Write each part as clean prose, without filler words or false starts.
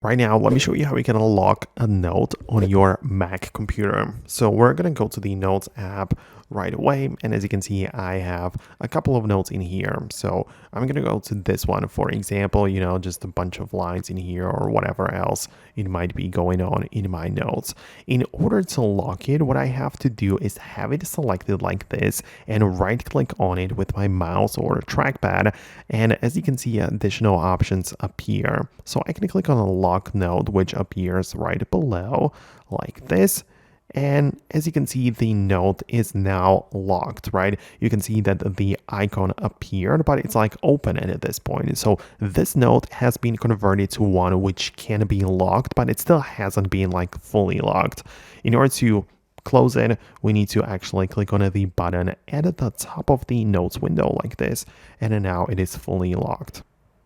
Right now, let me show you how we can unlock a note on your Mac computer. So we're going to go to the Notes app right away. And as you can see, I have a couple of notes in here. So I'm going to go to this one, for example, just a bunch of lines in here or whatever else it might be going on in my notes. In order to lock it, what I have to do is have it selected like this and right click on it with my mouse or trackpad. And as you can see, additional options appear. So I can click on a lock note, which appears right below like this. And as you can see, the note is now locked, right? You can see that the icon appeared, but it's like open at this point. So this note has been converted to one which can be locked, but it still hasn't been like fully locked. In order to close it, we need to actually click on the button at the top of the notes window like this. And then now it is fully locked.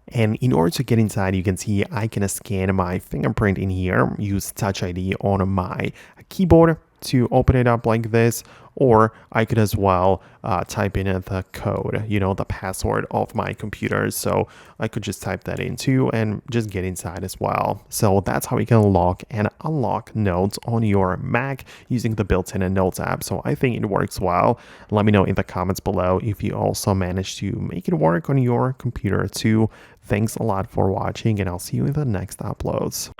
And in order to get inside, you can see I can scan my fingerprint in here, use Touch ID on my keyboard to open it up like this, or I could as well type in the code, the password of my computer. So I could just type that in too and just get inside as well. So that's how you can lock and unlock notes on your Mac using the built-in Notes app. So I think it works well. Let me know in the comments below if you also managed to make it work on your computer too. Thanks a lot for watching, and I'll see you in the next uploads.